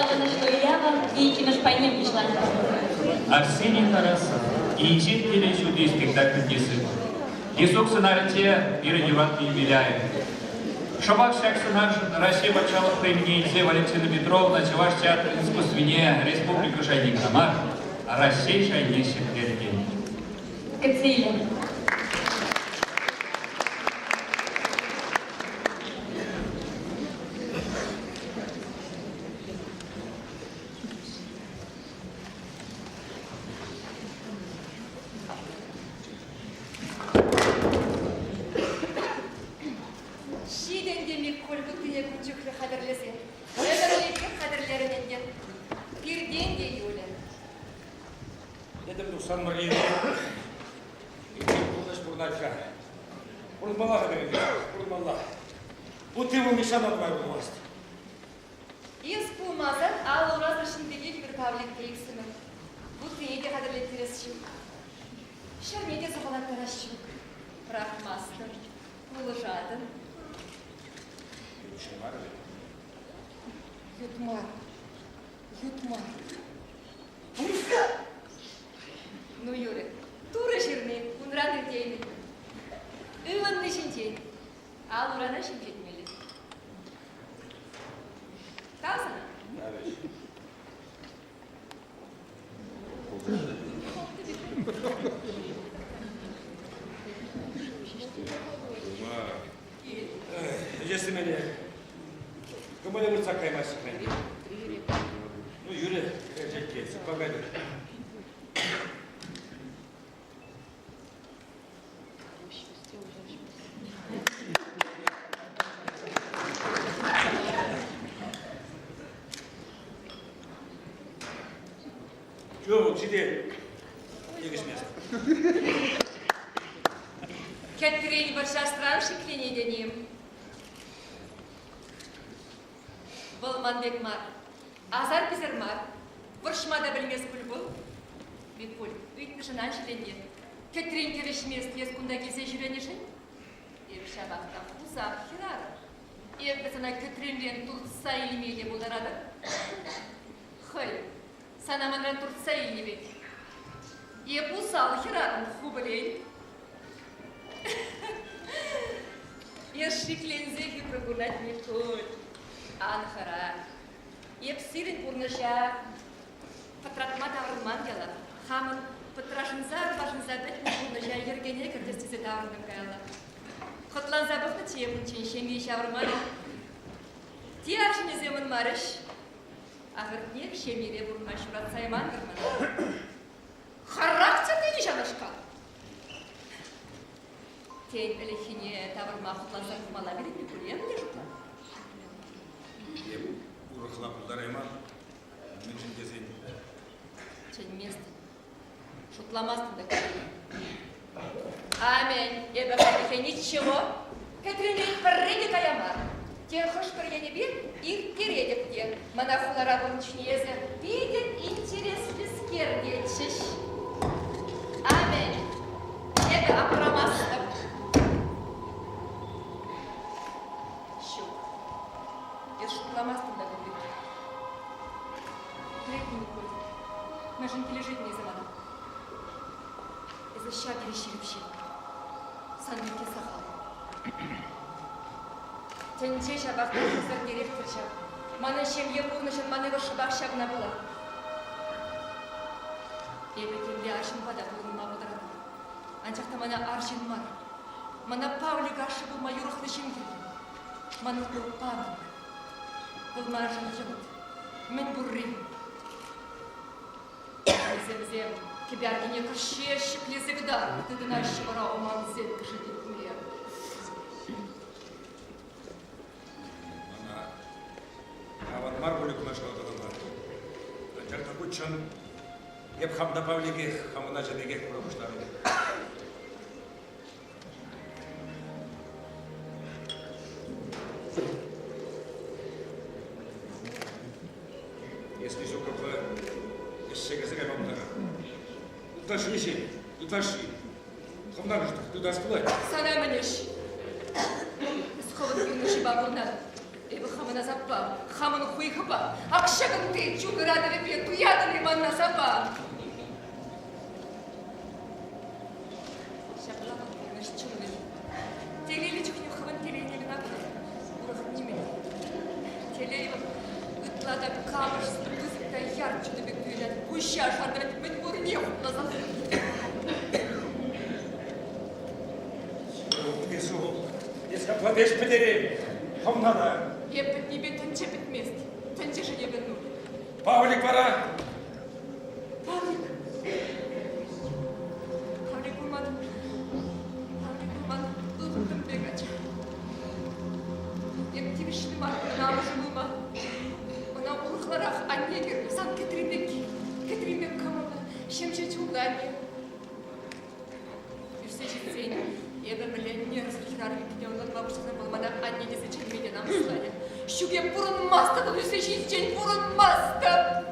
Саламана Шлоява и Кимешпайнем пришла. Арсений Тарасов. И читкили сюда спектакль Десык. Десок сценарите Ира Юратки Беляев. Шабак всяк сценарий Россия почала применить Валентина Петровна, Чеваш театр искусствения, Республика Шайник Самар, Россия Шайнейших Лерген. Кацилия. Ютмар. Ну, Юрий, тура жирный, он рады день. Иван не шинчет, а Лурана шинчет мели. Казано? Если меня кому-то будет такая масса. Ну, Юля, как погоди. Чего вот сидеть? Не без места. Кеттерейн барша странши клинеденим. Болманбек мар. Азар пизер мар. Варшмада білмес пүл. Бекпүл. Үйтін жынан шіленген. Кеттерейн керешмес тез күнда келсе жүренешін. Еп шабақта ұзақ хирады. Еп бізіна кеттерейнлен тұртса илмейде боларады. Хой. Санаманран тұртса илмейде. Еп ұсал хирадын хубылейн. Я шиклензе и прогулять не хоть. Анхара. Я псирин пурнаша. Патратма таврман дела. Хаман патрашинзар башинзабет пурнаша ергене кертестизе таврным кайла. Хотлан забахта тиемун ченшенге шаврман. Тиаршине земан марыш. Агыртнек шемире бурмаш братсайман гырман. Характерный нишанашка. Тень элехине таврма хотланса кумала берет не кулем лежута. Урахла пулдарайман, меньше дезин. Чень место. Шутламастым да Амень. Эбе хатихе ничего. Катриней парреди каямар. Те хош парьяне бир, их кередек те. Монахулара бунчнезе. Видит интерес бескердечиш. Амень. Эбе апрамастым. Я шутламастым да говорит. Летний кот. Машинки лежит не заману. Из-за щаги решили Санбеке сахал. Тенче шабахты кыздар директор шаб. Маны шемье бурнышын маны шабах шабна была. Ебекемде аршын пада булынма бұдырады. Анчақта мана аршын мар. Мана Павлик аршы бұл майорықлы шемкелді. Маны бұл Павлик. Бұл маржын жығыт. Мен бұррим. Зем-зем. Кебяргине кырше шикле зігдар. Тыды нашы бара оман зет кышы деп күле. Ана, аван мар бөлік машқа оталанға. Анчақта күтшін, еп хамда Павлиге, хамына жәдеге құрабыштары. Если же как-то сегодня mamlara. Уташи еще, уташи. Хамдагы что, туда сплать. Sana meniş. Сховат юноши бабурна. Эбі хамана запа, хаману хуй хапа. Акшаган ты, чудо радове пьет, туядали манна запа. Шаблава, наш чудо. Телелечек не хаван телене винаград. Урах ниме. Телеева, утлада камыш, спустя ярче добег туядать. Пуща шардать, быть бурнев назад. Внизу, если оплатишь по деревьям, вам надо. Я под небе танчепит мест. Танче же не верну. Павлик, пора. Павлик. Павлик Урман. Павлик Урман. Дудum бегать. Я тебе шли она уже была. Она урхларах, а негер, сам Кетринбеки. Кетринбек команда. Шемче чулгани. И все чистень. Я бы миллионер с региональными пятнём бабушкой был мадам Анне десятичной виде нам слали. Щуге бурун маста, но все чистень бурун маста.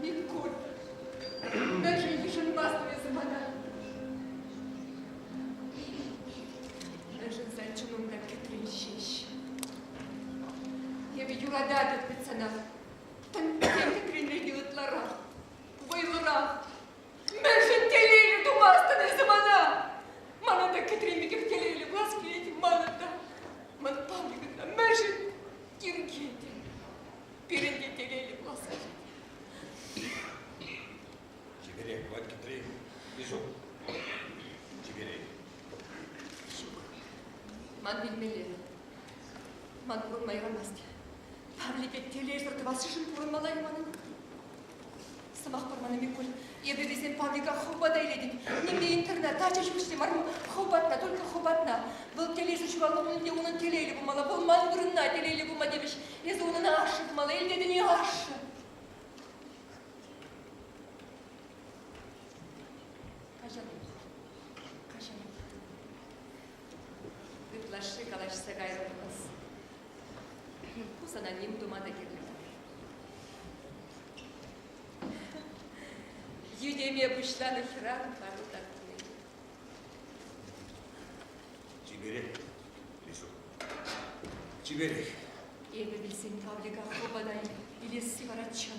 Николь. Даже ежен мастами замана. Даже зальчуном на Кетрин щищ. Я бы юрада от пацана. Там Кетрин региот лара. Вайлара. Межен телели думаста не замана. Манада Кетримике в телели власклети манада. Ман павлигата межен киргети. Перенде телели власкати. Чеберек, Вадька, 3. Бежу. Чеберек. Ман билмели. Ман бурун майрамасти. Павлике телели вас шишин бурун малай манын. Самах парманы Микуль. Я бы везен Павлика хубада иледин. Немде интернет, ача жушли марму хубатна, только хубатна. Был тележу чувал, но мне унан телели бумала, был ман вырна телели бумадевич. Я за унан аша бумала, или это не аша. Кажан. Кажан. Выплаши калаш сагайра у нас. Пусана ним думада герли. Юдемия пришла на храм, пару так. Чеберек. Бежу. Чеберек. Я бы весен Павлика хубадай или сиворачан.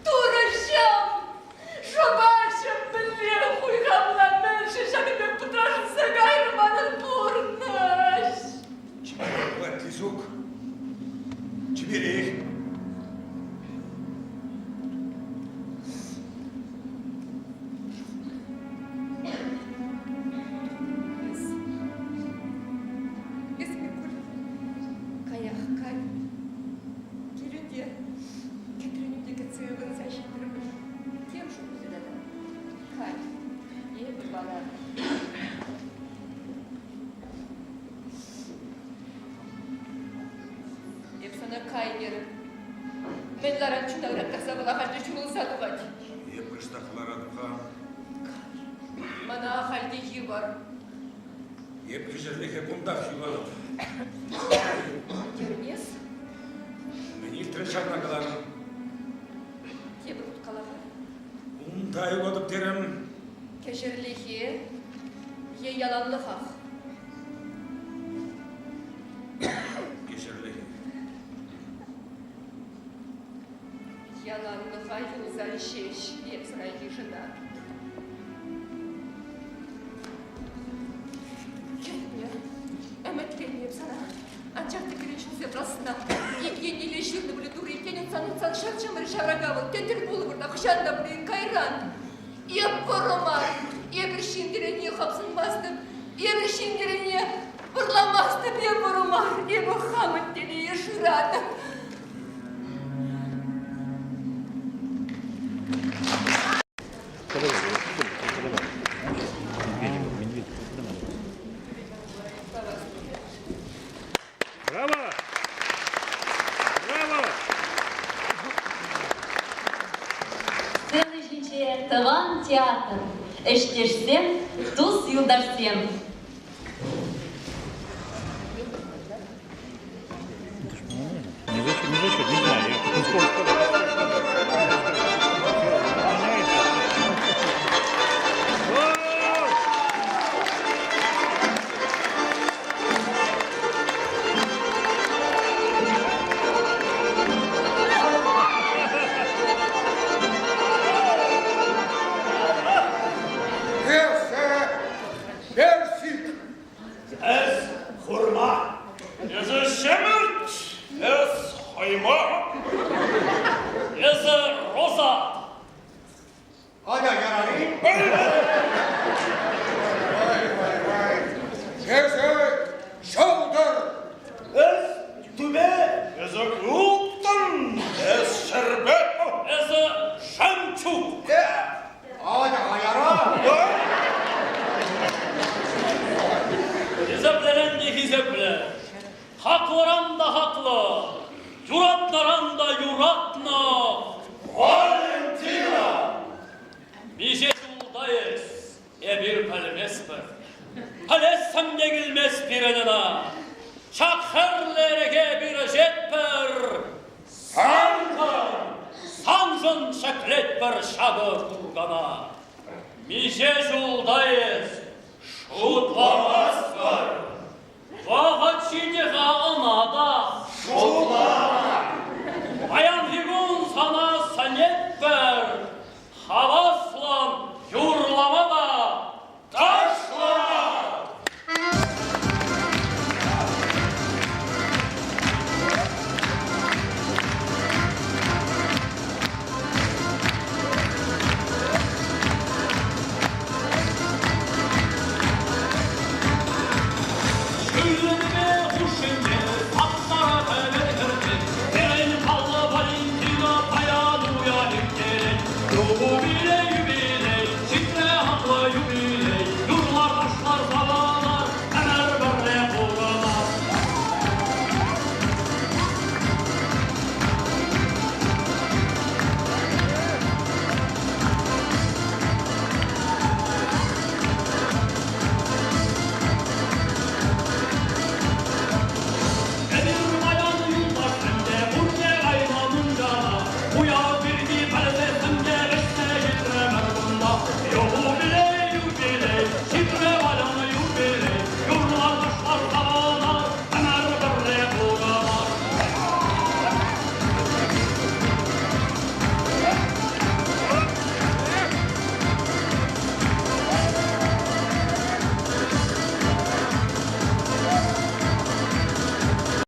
Турашам! Шабашам, бля, хуй гамла, меньше, шагами путрашу сагайра, манан бурнаш. Чеберек, Вадька, звук. Чеберек. Я приштахларанха. Мана халди йывар. Я прижерлихе бундах юларов. Тернес, Мені тречарна каларым. тебе тут калаха. Ундай годып терем. Кешерлихе, е яланлыхах. Кешерлихе. Яланлыха юлзар шеш, епсана ежина. Кетме, эметлен епсана. Анчак ты кричился бросна. Евгений лежит на блюдуре, Евгений цан шарчам решарагавы. Тентер булы burada хшанда блин кайран. Я поромар, я бершиндерене хапсын бастым. Я бершиндерене бурламастым, я поромар, я бахамын теле еширатым. Браво! Браво! Селищниче Таван театр. Эштешсем, туз юлдашсем. Не знаю, я сколько. Hayma. Eze Rosa. Hadi yararı. Shoulder. Ez tübe. Eze Klupton. Ez şerbet. Eze Şemçuk. Hadi ayara. Hizeplenen de hizeple. Haklıran da haklı. Yuratlaran da yuratna. Valentina. Bize yoldayız. Bir pelmesper. Halessem degilmez bir enena. Çakherlerge bir jetper. Sanka. Sancın şeklet bir şadı kurgana. Bize yoldayız. Şutlamaz var. Vahat şimdi ona da